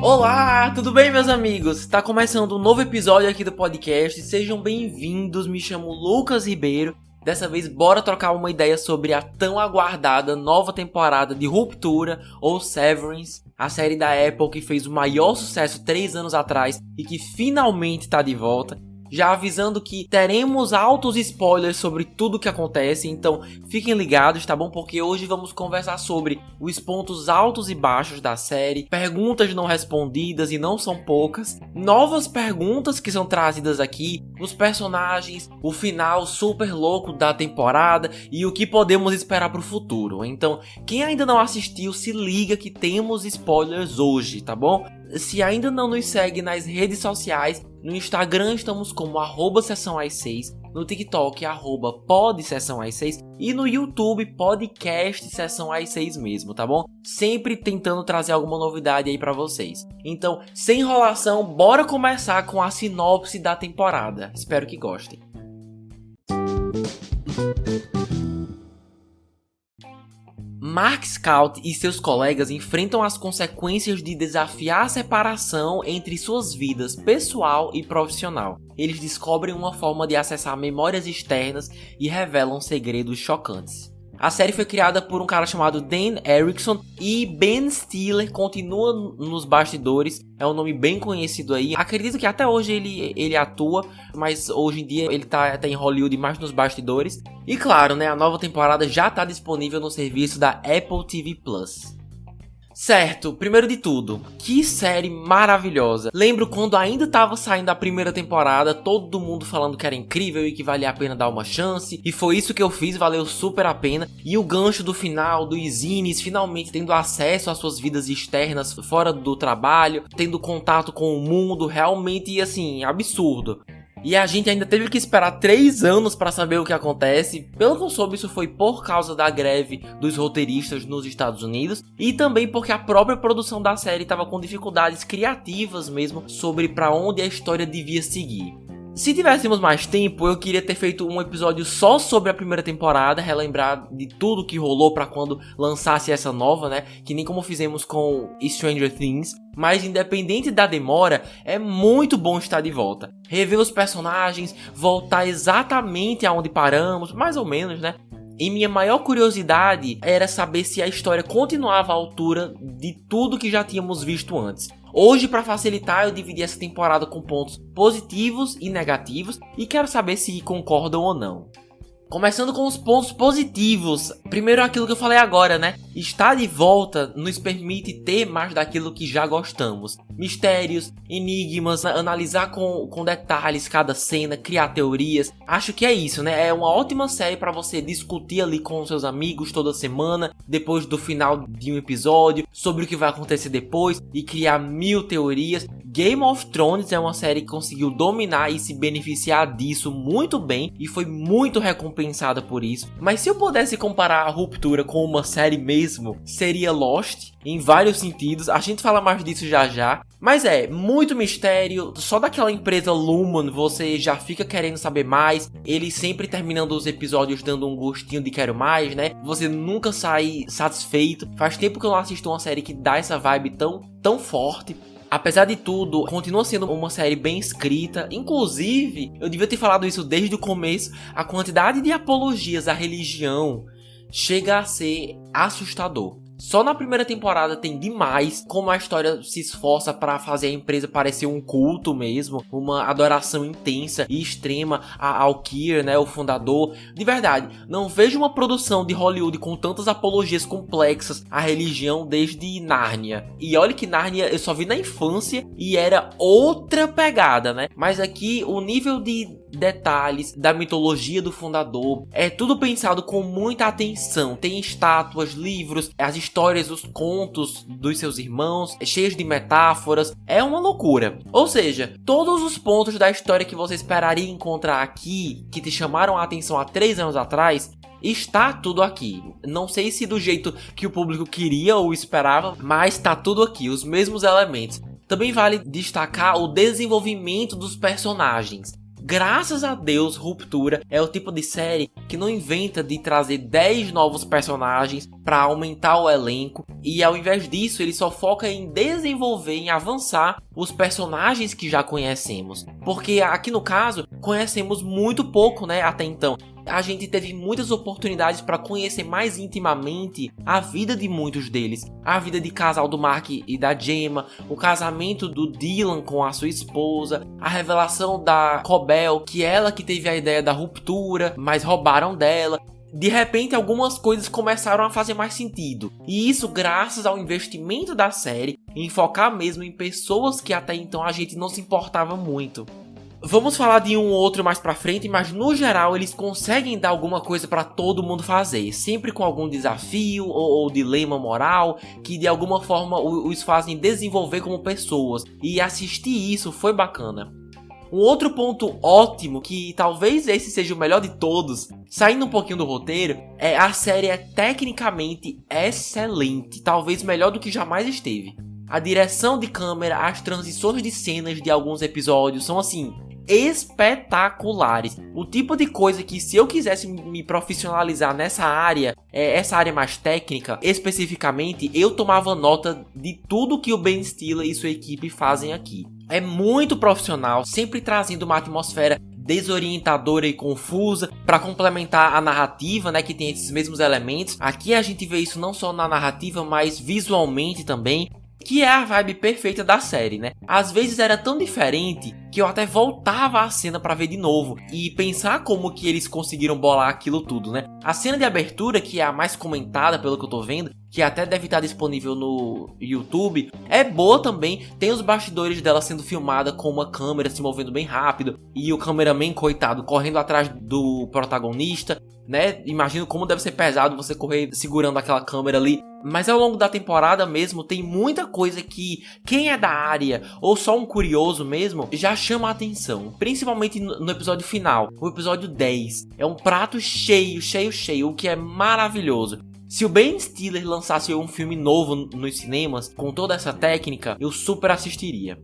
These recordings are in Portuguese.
Olá, tudo bem, meus amigos? Está começando um novo episódio aqui do podcast. Sejam bem-vindos, me chamo Lucas Ribeiro. Dessa vez, bora trocar uma ideia sobre a tão aguardada nova temporada de Ruptura, ou Severance, a série da Apple que fez o maior sucesso 3 anos atrás e que finalmente está de volta. Já avisando que teremos altos spoilers sobre tudo o que acontece, então fiquem ligados, tá bom? Porque hoje vamos conversar sobre os pontos altos e baixos da série, perguntas não respondidas e não são poucas, novas perguntas que são trazidas aqui, os personagens, o final super louco da temporada e o que podemos esperar pro futuro. Então, quem ainda não assistiu, se liga que temos spoilers hoje, tá bom? Se ainda não nos segue nas redes sociais, no Instagram estamos como @sessãoas6, no TikTok @podsessãoas6 e no YouTube podcast Sessão às 6 mesmo, tá bom? Sempre tentando trazer alguma novidade aí pra vocês. Então, sem enrolação, bora começar com a sinopse da temporada. Espero que gostem. Mark Scout e seus colegas enfrentam as consequências de desafiar a separação entre suas vidas pessoal e profissional. Eles descobrem uma forma de acessar memórias externas e revelam segredos chocantes. A série foi criada por um cara chamado Dan Erickson e Ben Stiller continua nos bastidores, é um nome bem conhecido aí. Acredito que até hoje ele atua, mas hoje em dia ele tá em Hollywood mais nos bastidores. E claro, né, a nova temporada já tá disponível no serviço da Apple TV Plus. Certo, primeiro de tudo, que série maravilhosa. Lembro quando ainda tava saindo a primeira temporada, todo mundo falando que era incrível e que valia a pena dar uma chance. E foi isso que eu fiz, valeu super a pena. E o gancho do final, dos zines, finalmente tendo acesso às suas vidas externas fora do trabalho, tendo contato com o mundo, realmente, assim, absurdo. E a gente ainda teve que esperar 3 anos pra saber o que acontece. Pelo que eu soube, isso foi por causa da greve dos roteiristas nos Estados Unidos e também porque a própria produção da série estava com dificuldades criativas mesmo sobre pra onde a história devia seguir. Se tivéssemos mais tempo, eu queria ter feito um episódio só sobre a primeira temporada, relembrar de tudo que rolou pra quando lançasse essa nova, né? Que nem como fizemos com Stranger Things. Mas independente da demora, é muito bom estar de volta. Rever os personagens, voltar exatamente aonde paramos, mais ou menos, né? E minha maior curiosidade era saber se a história continuava à altura de tudo que já tínhamos visto antes. Hoje, para facilitar, eu dividi essa temporada com pontos positivos e negativos e quero saber se concordam ou não. Começando com os pontos positivos. Primeiro aquilo que eu falei agora, né? Estar de volta nos permite ter mais daquilo que já gostamos. Mistérios, enigmas, analisar com detalhes cada cena, criar teorias. Acho que é isso, né? É uma ótima série para você discutir ali com seus amigos toda semana, depois do final de um episódio, sobre o que vai acontecer depois e criar 1000 teorias. Game of Thrones é uma série que conseguiu dominar e se beneficiar disso muito bem e foi muito recompensada por isso. Mas se eu pudesse comparar a Ruptura com uma série mesmo, seria Lost, em vários sentidos. A gente fala mais disso já já. Mas muito mistério, só daquela empresa Lumon você já fica querendo saber mais. Ele sempre terminando os episódios dando um gostinho de quero mais, né? Você nunca sai satisfeito. Faz tempo que eu não assisto uma série que dá essa vibe tão forte. Apesar de tudo, continua sendo uma série bem escrita. Inclusive, eu devia ter falado isso desde o começo, a quantidade de apologias à religião chega a ser assustador. Só na primeira temporada tem demais como a história se esforça para fazer a empresa parecer um culto mesmo, uma adoração intensa e extrema ao Keir, né, o fundador. De verdade, não vejo uma produção de Hollywood com tantas apologias complexas à religião desde Nárnia. E olha que Nárnia eu só vi na infância e era outra pegada, né? Mas aqui o nível de detalhes da mitologia do fundador é tudo pensado com muita atenção. Tem estátuas, livros, as histórias, os contos dos seus irmãos, cheios de metáforas. É uma loucura. Ou seja, todos os pontos da história que você esperaria encontrar aqui, que te chamaram a atenção há 3 anos atrás, está tudo aqui. Não sei se do jeito que o público queria ou esperava, mas está tudo aqui, os mesmos elementos. Também vale destacar o desenvolvimento dos personagens. Graças a Deus, Ruptura é o tipo de série que não inventa de trazer 10 novos personagens para aumentar o elenco, e ao invés disso ele só foca em desenvolver, em avançar os personagens que já conhecemos. Porque aqui no caso, conhecemos muito pouco, né, até então. A gente teve muitas oportunidades para conhecer mais intimamente a vida de muitos deles. A vida de casal do Mark e da Gemma, o casamento do Dylan com a sua esposa, a revelação da Cobell, que ela que teve a ideia da ruptura, mas roubaram dela. De repente, algumas coisas começaram a fazer mais sentido. E isso graças ao investimento da série em focar mesmo em pessoas que até então a gente não se importava muito. Vamos falar de um ou outro mais pra frente, mas no geral eles conseguem dar alguma coisa pra todo mundo fazer, sempre com algum desafio ou dilema moral que de alguma forma os fazem desenvolver como pessoas, e assistir isso foi bacana. Um outro ponto ótimo, que talvez esse seja o melhor de todos, saindo um pouquinho do roteiro, é a série é tecnicamente excelente, talvez melhor do que jamais esteve. A direção de câmera, as transições de cenas de alguns episódios são assim espetaculares. O tipo de coisa que, se eu quisesse me profissionalizar nessa área, essa área mais técnica, especificamente, eu tomava nota de tudo que o Ben Stiller e sua equipe fazem aqui. É muito profissional, sempre trazendo uma atmosfera desorientadora e confusa para complementar a narrativa, né, que tem esses mesmos elementos. Aqui a gente vê isso não só na narrativa, mas visualmente também, que é a vibe perfeita da série, né? Às vezes era tão diferente que eu até voltava a cena pra ver de novo e pensar como que eles conseguiram bolar aquilo tudo, né? A cena de abertura, que é a mais comentada pelo que eu tô vendo, que até deve estar disponível no YouTube, é boa também. Tem os bastidores dela sendo filmada com uma câmera se movendo bem rápido e o cameraman, coitado, correndo atrás do protagonista, né? Imagino como deve ser pesado você correr segurando aquela câmera ali. Mas ao longo da temporada mesmo tem muita coisa que quem é da área ou só um curioso mesmo já chama a atenção. Principalmente no episódio final, o episódio 10. É um prato cheio, o que é maravilhoso. Se o Ben Stiller lançasse um filme novo nos cinemas com toda essa técnica, eu super assistiria.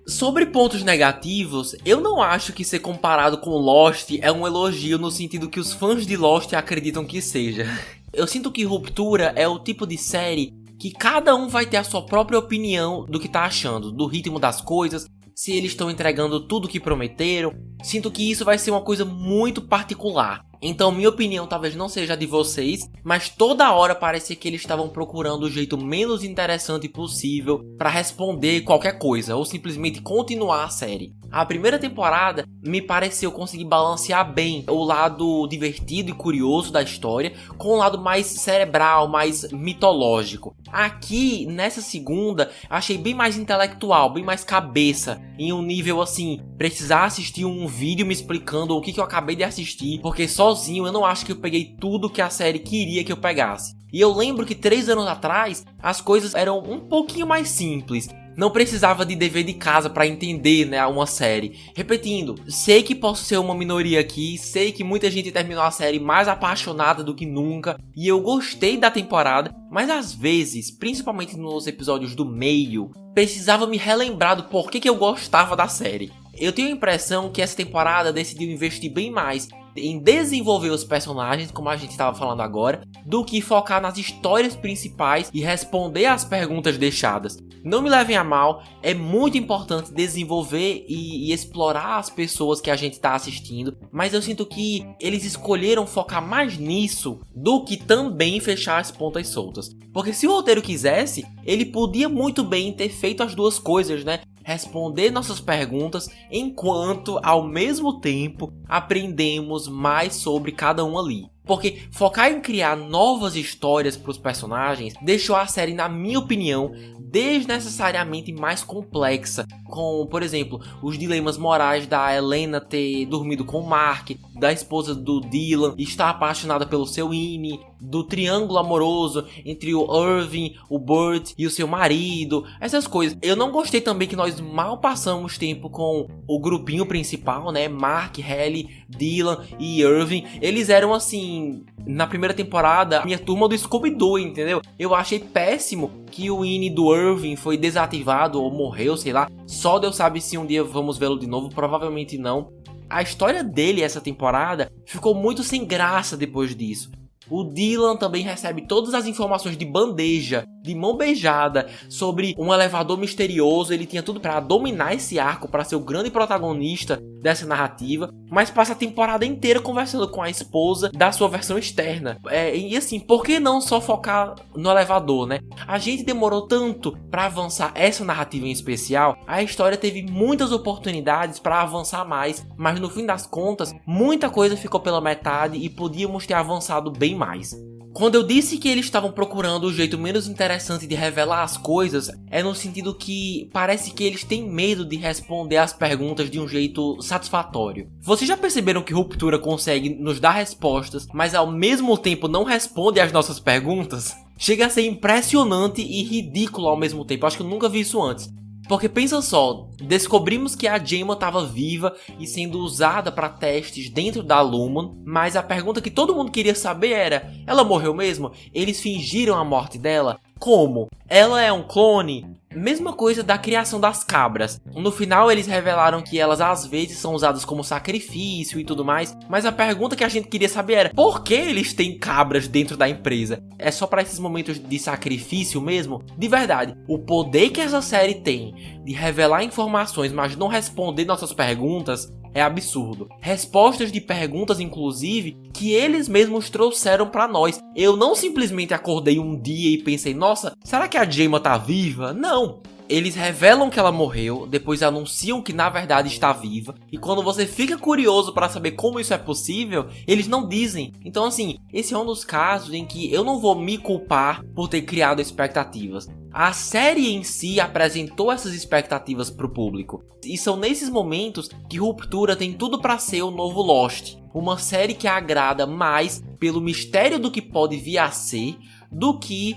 Sobre pontos negativos, eu não acho que ser comparado com Lost é um elogio no sentido que os fãs de Lost acreditam que seja. Eu sinto que Ruptura é o tipo de série que cada um vai ter a sua própria opinião do que tá achando, do ritmo das coisas, se eles estão entregando tudo o que prometeram. Sinto que isso vai ser uma coisa muito particular. Então minha opinião talvez não seja a de vocês, mas toda hora parecia que eles estavam procurando o jeito menos interessante possível para responder qualquer coisa, ou simplesmente continuar a série. A primeira temporada me pareceu conseguir balancear bem o lado divertido e curioso da história com o lado mais cerebral, mais mitológico. Aqui, nessa segunda, achei bem mais intelectual, bem mais cabeça, em um nível assim, precisar assistir um vídeo me explicando o que eu acabei de assistir, porque sozinho eu não acho que eu peguei tudo que a série queria que eu pegasse. E eu lembro que 3 anos atrás, as coisas eram um pouquinho mais simples. Não precisava de dever de casa para entender, né, uma série. Repetindo, sei que posso ser uma minoria aqui, sei que muita gente terminou a série mais apaixonada do que nunca, e eu gostei da temporada, mas às vezes, principalmente nos episódios do meio, precisava me relembrar do porquê que eu gostava da série. Eu tenho a impressão que essa temporada decidiu investir bem mais em desenvolver os personagens, como a gente estava falando agora, do que focar nas histórias principais e responder às perguntas deixadas. Não me levem a mal, é muito importante desenvolver e explorar as pessoas que a gente está assistindo, mas eu sinto que eles escolheram focar mais nisso do que também fechar as pontas soltas. Porque se o roteiro quisesse, ele podia muito bem ter feito as duas coisas, né? Responder nossas perguntas enquanto, ao mesmo tempo, aprendemos mais sobre cada um ali. Porque focar em criar novas histórias para os personagens deixou a série, na minha opinião, desnecessariamente mais complexa. Com, por exemplo, os dilemas morais da Helena ter dormido com o Mark, da esposa do Dylan estar apaixonada pelo seu Innie, do triângulo amoroso entre o Irving, o Burt e o seu marido, essas coisas. Eu não gostei também que nós mal passamos tempo com o grupinho principal, né? Mark, Halle, Dylan e Irving. Eles eram assim, na primeira temporada, a minha turma do Scooby-Doo, entendeu? Eu achei péssimo que o Innie do Irving foi desativado ou morreu, sei lá. Só Deus sabe se um dia vamos vê-lo de novo, provavelmente não. a história dele essa temporada ficou muito sem graça depois disso. O Dylan também recebe todas as informações de bandeja, de mão beijada, sobre um elevador misterioso. Ele tinha tudo pra dominar esse arco, pra ser o grande protagonista dessa narrativa, mas passa a temporada inteira conversando com a esposa da sua versão externa. E assim, por que não só focar no elevador, né? A gente demorou tanto pra avançar essa narrativa em especial, a história teve muitas oportunidades pra avançar mais, mas no fim das contas, muita coisa ficou pela metade e podíamos ter avançado bem mais. Quando eu disse que eles estavam procurando o jeito menos interessante de revelar as coisas, é no sentido que parece que eles têm medo de responder as perguntas de um jeito satisfatório. Vocês já perceberam que Ruptura consegue nos dar respostas, mas ao mesmo tempo não responde às nossas perguntas? Chega a ser impressionante e ridículo ao mesmo tempo. Acho que eu nunca vi isso antes. Porque pensa só, descobrimos que a Jayma estava viva e sendo usada para testes dentro da Lumon, mas a pergunta que todo mundo queria saber era: ela morreu mesmo? Eles fingiram a morte dela? Como? Ela é um clone? Mesma coisa da criação das cabras. No final eles revelaram que elas às vezes são usadas como sacrifício e tudo mais, mas a pergunta que a gente queria saber era: por que eles têm cabras dentro da empresa? É só para esses momentos de sacrifício mesmo? De verdade, o poder que essa série tem de revelar informações, mas não responder nossas perguntas, é absurdo. Respostas de perguntas, inclusive, que eles mesmos trouxeram pra nós. Eu não simplesmente acordei um dia e pensei: nossa, será que a Jayma tá viva? Não. Eles revelam que ela morreu, depois anunciam que na verdade está viva, e quando você fica curioso para saber como isso é possível, eles não dizem. Então assim, esse é um dos casos em que eu não vou me culpar por ter criado expectativas. A série em si apresentou essas expectativas pro público, e são nesses momentos que Ruptura tem tudo para ser o novo Lost, uma série que agrada mais pelo mistério do que pode vir a ser do que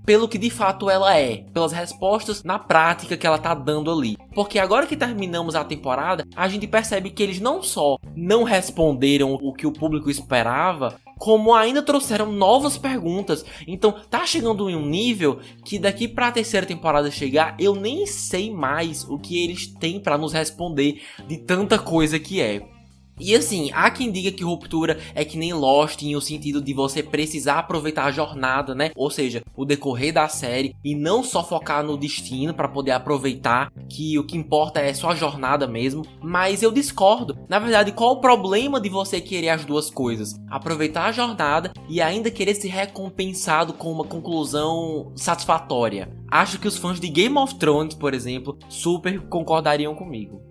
pelo que de fato ela é, pelas respostas na prática que ela tá dando ali. Porque agora que terminamos a temporada, a gente percebe que eles não só não responderam o que o público esperava, como ainda trouxeram novas perguntas. Então tá chegando em um nível que daqui pra terceira temporada chegar, eu nem sei mais o que eles têm pra nos responder de tanta coisa que é. E assim, há quem diga que Ruptura é que nem Lost, em o sentido de você precisar aproveitar a jornada, né? Ou seja, o decorrer da série e não só focar no destino para poder aproveitar, que o que importa é só a jornada mesmo. Mas eu discordo. Na verdade, qual o problema de você querer as duas coisas? Aproveitar a jornada e ainda querer ser recompensado com uma conclusão satisfatória. Acho que os fãs de Game of Thrones, por exemplo, super concordariam comigo.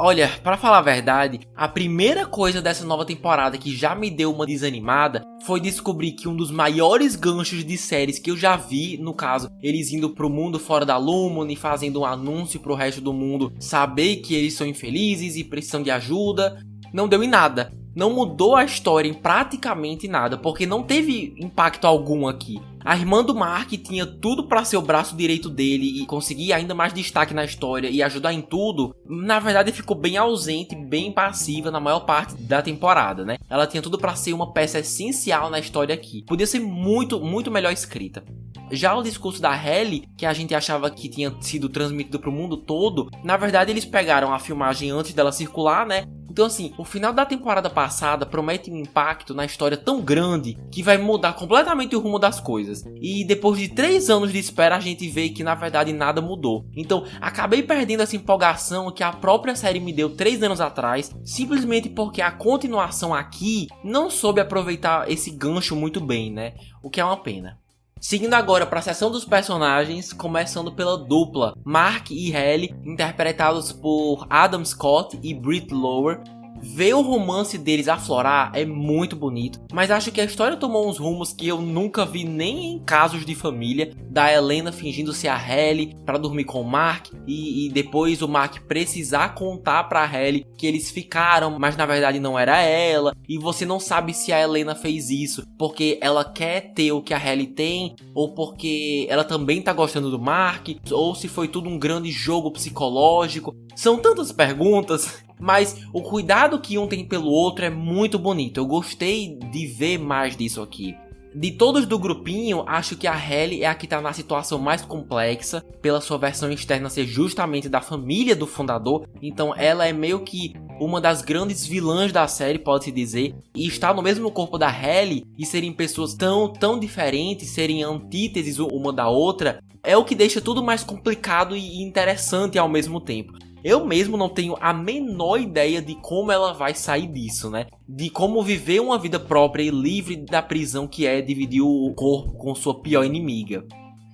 Olha, pra falar a verdade, a primeira coisa dessa nova temporada que já me deu uma desanimada foi descobrir que um dos maiores ganchos de séries que eu já vi, no caso, eles indo pro mundo fora da Lumon e fazendo um anúncio pro resto do mundo saber que eles são infelizes e precisam de ajuda, não deu em nada. Não mudou a história em praticamente nada, porque não teve impacto algum aqui. A irmã do Mark tinha tudo pra ser o braço direito dele e conseguir ainda mais destaque na história e ajudar em tudo. Na verdade, ficou bem ausente, bem passiva na maior parte da temporada, né? Ela tinha tudo pra ser uma peça essencial na história aqui. Podia ser muito, muito melhor escrita. Já o discurso da Halle, que a gente achava que tinha sido transmitido pro mundo todo, na verdade eles pegaram a filmagem antes dela circular, né? Então assim, o final da temporada passada promete um impacto na história tão grande que vai mudar completamente o rumo das coisas. E depois de 3 anos de espera, a gente vê que na verdade nada mudou. Então acabei perdendo essa empolgação que a própria série me deu 3 anos atrás, simplesmente porque a continuação aqui não soube aproveitar esse gancho muito bem, né? O que é uma pena. Seguindo agora para a seção dos personagens, começando pela dupla Mark e Halle, interpretados por Adam Scott e Britt Lower. Ver o romance deles aflorar é muito bonito, mas acho que a história tomou uns rumos que eu nunca vi nem em Casos de Família, da Helena fingindo ser a Halle para dormir com o Mark e depois o Mark precisar contar pra Halle que eles ficaram, mas na verdade não era ela, e você não sabe se a Helena fez isso porque ela quer ter o que a Halle tem, ou porque ela também tá gostando do Mark, ou se foi tudo um grande jogo psicológico. São tantas perguntas, mas o cuidado que um tem pelo outro é muito bonito. Eu gostei de ver mais disso aqui. De todos do grupinho, acho que a Halle é a que tá na situação mais complexa, pela sua versão externa ser justamente da família do fundador. Então ela é meio que uma das grandes vilãs da série, pode-se dizer, e estar no mesmo corpo da Halle e serem pessoas tão diferentes, serem antíteses uma da outra, é o que deixa tudo mais complicado e interessante ao mesmo tempo. Eu mesmo não tenho a menor ideia de como ela vai sair disso, né? De como viver uma vida própria e livre da prisão que é dividir o corpo com sua pior inimiga.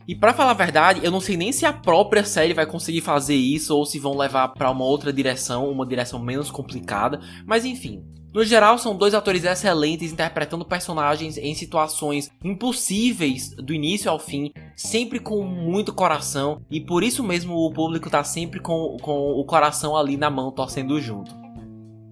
E pra falar a verdade, eu não sei nem se a própria série vai conseguir fazer isso ou se vão levar pra uma outra direção, uma direção menos complicada, mas enfim. No geral, são dois atores excelentes interpretando personagens em situações impossíveis do início ao fim, sempre com muito coração, e por isso mesmo o público tá sempre com o coração ali na mão, torcendo junto.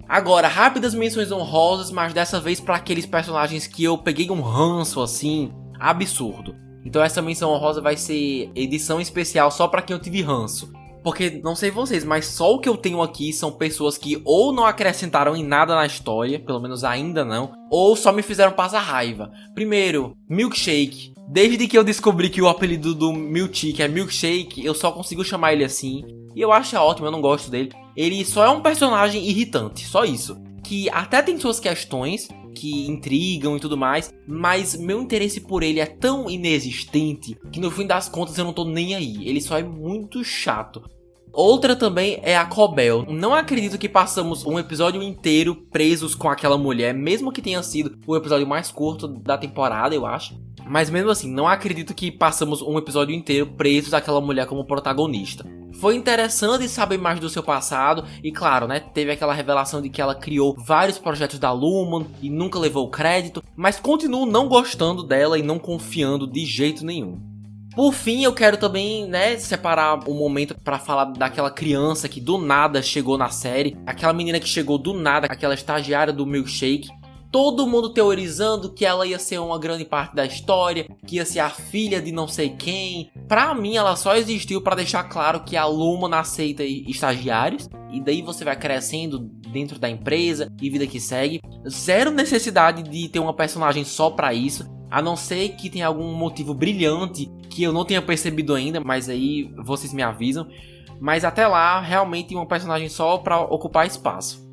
Agora, rápidas menções honrosas, mas dessa vez para aqueles personagens que eu peguei um ranço assim, absurdo. Então essa menção honrosa vai ser edição especial só pra quem eu tive ranço. Porque, não sei vocês, mas só o que eu tenho aqui são pessoas que ou não acrescentaram em nada na história, pelo menos ainda não, ou só me fizeram passar raiva. Primeiro, Milkshake. Desde que eu descobri que o apelido do Milkshake é Milkshake, eu só consigo chamar ele assim. E eu acho ótimo, eu não gosto dele. Ele só é um personagem irritante, só isso. Que até tem suas questões, que intrigam e tudo mais, mas meu interesse por ele é tão inexistente que no fim das contas eu não tô nem aí. Ele só é muito chato. Outra também é a Cobell. Não acredito que passamos um episódio inteiro presos com aquela mulher, mesmo que tenha sido o episódio mais curto da temporada, eu acho. Mas mesmo assim, não acredito que passamos um episódio inteiro presos àquela mulher como protagonista. Foi interessante saber mais do seu passado e claro, né, teve aquela revelação de que ela criou vários projetos da Lumon e nunca levou crédito, mas continuo não gostando dela e não confiando de jeito nenhum. Por fim, eu quero também, né, separar um momento pra falar daquela criança que do nada chegou na série, aquela menina que chegou do nada, aquela estagiária do Milkshake. Todo mundo teorizando que ela ia ser uma grande parte da história, que ia ser a filha de não sei quem. Pra mim, ela só existiu pra deixar claro que a Lumon aceita estagiários, e daí você vai crescendo dentro da empresa e vida que segue. Zero necessidade de ter uma personagem só pra isso, a não ser que tenha algum motivo brilhante que eu não tenha percebido ainda, mas aí vocês me avisam. Mas até lá, realmente uma personagem só pra ocupar espaço.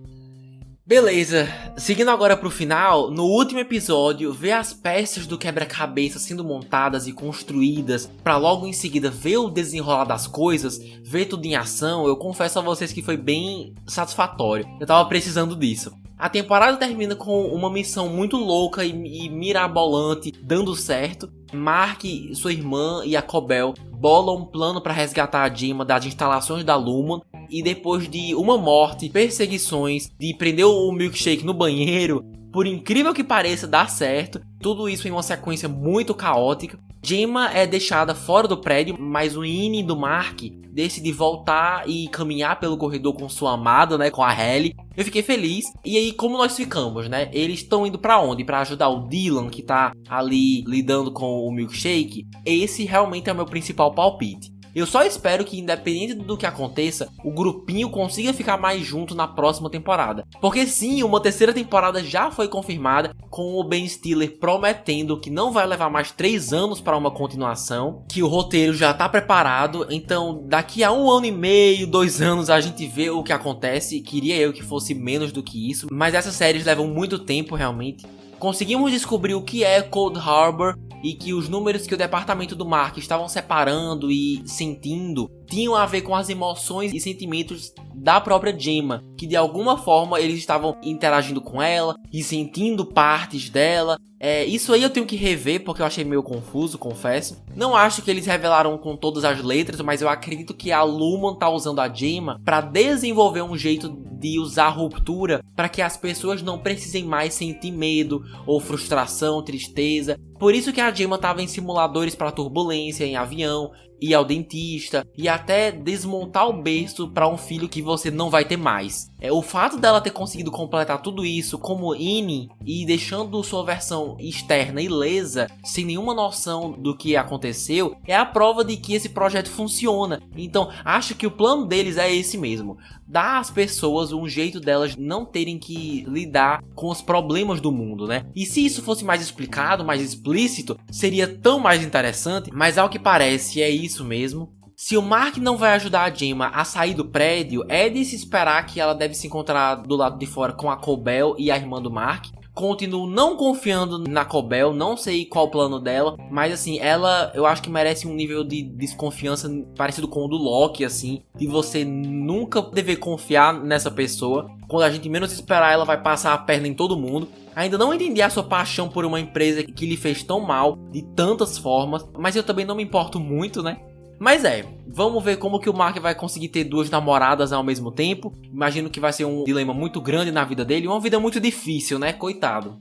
Beleza, seguindo agora pro final, no último episódio, ver as peças do quebra-cabeça sendo montadas e construídas pra logo em seguida ver o desenrolar das coisas, ver tudo em ação, eu confesso a vocês que foi bem satisfatório. Eu tava precisando disso. A temporada termina com uma missão muito louca e mirabolante, dando certo. Mark, sua irmã e a Cobell bolam um plano para resgatar a Gemma das instalações da Lumon. E depois de uma morte, perseguições, de prender o Milkshake no banheiro, por incrível que pareça, dá certo. Tudo isso em uma sequência muito caótica. Gemma é deixada fora do prédio, mas o Innie do Mark decide voltar e caminhar pelo corredor com sua amada, né, com a Halle. Eu fiquei feliz. E aí, como nós ficamos, né? Eles estão indo pra onde? Pra ajudar o Dylan, que tá ali lidando com o Milkshake. Esse realmente é o meu principal palpite. Eu só espero que, independente do que aconteça, o grupinho consiga ficar mais junto na próxima temporada. Porque sim, uma terceira temporada já foi confirmada, com o Ben Stiller prometendo que não vai levar mais 3 anos para uma continuação, que o roteiro já tá preparado, então daqui a 1 ano e meio, 2 anos a gente vê o que acontece. Queria eu que fosse menos do que isso, mas essas séries levam muito tempo realmente. Conseguimos descobrir o que é Cold Harbor e que os números que o departamento do Mark estavam separando e sentindo tinham a ver com as emoções e sentimentos da própria Gemma, que de alguma forma eles estavam interagindo com ela e sentindo partes dela. Isso aí eu tenho que rever porque eu achei meio confuso, confesso. Não acho que eles revelaram com todas as letras, mas eu acredito que a Lumon tá usando a Gemma para desenvolver um jeito de usar a ruptura para que as pessoas não precisem mais sentir medo ou frustração, tristeza. Por isso que a Gemma tava em simuladores para turbulência, em avião, ir ao dentista e até desmontar o berço para um filho que você não vai ter mais. O fato dela ter conseguido completar tudo isso como Innie e deixando sua versão externa ilesa, sem nenhuma noção do que aconteceu, é a prova de que esse projeto funciona. Então, acho que o plano deles é esse mesmo. Dar às pessoas um jeito delas não terem que lidar com os problemas do mundo, né? E se isso fosse mais explicado, mais explícito, seria tão mais interessante, mas ao que parece é isso mesmo. Se o Mark não vai ajudar a Gemma a sair do prédio, é de se esperar que ela deve se encontrar do lado de fora com a Cobell e a irmã do Mark. Continuo não confiando na Cobell, não sei qual o plano dela, mas assim, ela eu acho que merece um nível de desconfiança parecido com o do Loki, assim, de você nunca dever confiar nessa pessoa. Quando a gente menos esperar, ela vai passar a perna em todo mundo. Ainda não entendi a sua paixão por uma empresa que lhe fez tão mal, de tantas formas, mas eu também não me importo muito, né? Mas vamos ver como que o Mark vai conseguir ter duas namoradas ao mesmo tempo. Imagino que vai ser um dilema muito grande na vida dele, uma vida muito difícil, né? Coitado.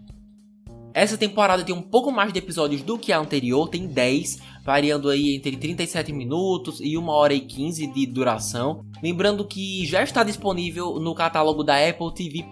Essa temporada tem um pouco mais de episódios do que a anterior, tem 10, variando aí entre 37 minutos e 1 hora e 15 de duração. Lembrando que já está disponível no catálogo da Apple TV+.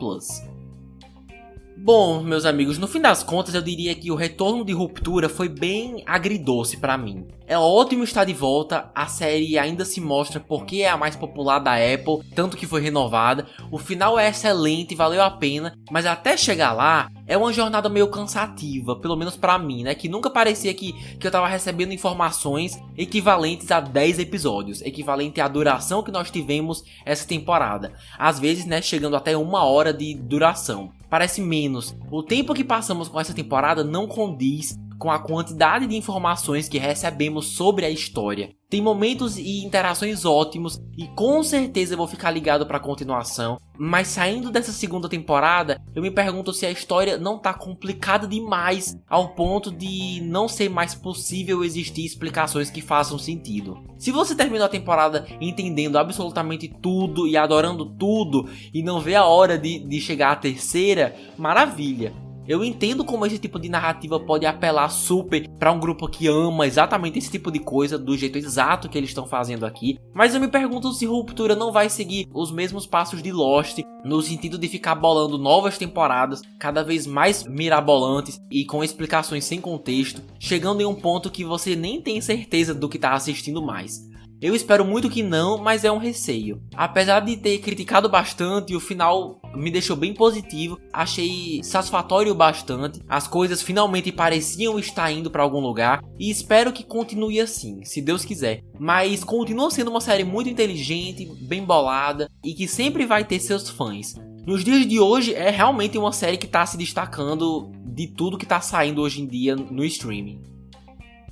Bom, meus amigos, no fim das contas eu diria que o retorno de Ruptura foi bem agridoce pra mim. É ótimo estar de volta, a série ainda se mostra porque é a mais popular da Apple, tanto que foi renovada. O final é excelente, valeu a pena, mas até chegar lá é uma jornada meio cansativa, pelo menos pra mim, né? Que nunca parecia que eu tava recebendo informações equivalentes a 10 episódios, equivalente à duração que nós tivemos essa temporada. Às vezes, né, chegando até 1 hora de duração. Parece menos. O tempo que passamos com essa temporada não condiz com a quantidade de informações que recebemos sobre a história. Tem momentos e interações ótimos e com certeza eu vou ficar ligado para a continuação. Mas saindo dessa segunda temporada, eu me pergunto se a história não tá complicada demais ao ponto de não ser mais possível existir explicações que façam sentido. Se você terminou a temporada entendendo absolutamente tudo e adorando tudo e não vê a hora de chegar à terceira, maravilha. Eu entendo como esse tipo de narrativa pode apelar super pra um grupo que ama exatamente esse tipo de coisa, do jeito exato que eles estão fazendo aqui. Mas eu me pergunto se Ruptura não vai seguir os mesmos passos de Lost, no sentido de ficar bolando novas temporadas, cada vez mais mirabolantes e com explicações sem contexto, chegando em um ponto que você nem tem certeza do que tá assistindo mais. Eu espero muito que não, mas é um receio. Apesar de ter criticado bastante, o final me deixou bem positivo, achei satisfatório bastante, as coisas finalmente pareciam estar indo para algum lugar e espero que continue assim, se Deus quiser. Mas continua sendo uma série muito inteligente, bem bolada e que sempre vai ter seus fãs. Nos dias de hoje é realmente uma série que está se destacando de tudo que está saindo hoje em dia no streaming.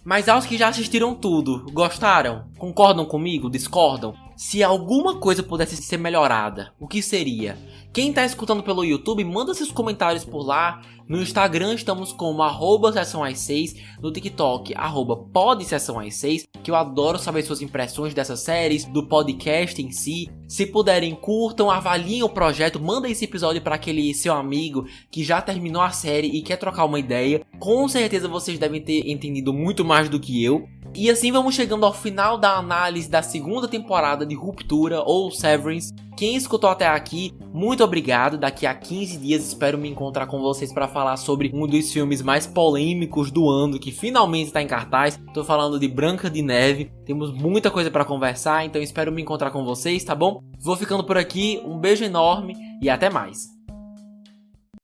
Mas aos que já assistiram tudo, gostaram? Concordam comigo? Discordam? Se alguma coisa pudesse ser melhorada, o que seria? Quem tá escutando pelo YouTube, manda seus comentários por lá. No Instagram estamos como @sessãoas6, no TikTok @podsessãoas6, que eu adoro saber suas impressões dessas séries, do podcast em si. Se puderem, curtam, avaliem o projeto, mandem esse episódio para aquele seu amigo que já terminou a série e quer trocar uma ideia. Com certeza vocês devem ter entendido muito mais do que eu. E assim vamos chegando ao final da análise da segunda temporada de Ruptura ou Severance. Quem escutou até aqui, muito obrigado. Daqui a 15 dias espero me encontrar com vocês para falar sobre um dos filmes mais polêmicos do ano, que finalmente está em cartaz. Tô falando de Branca de Neve. Temos muita coisa para conversar, então espero me encontrar com vocês, tá bom? Vou ficando por aqui, um beijo enorme e até mais.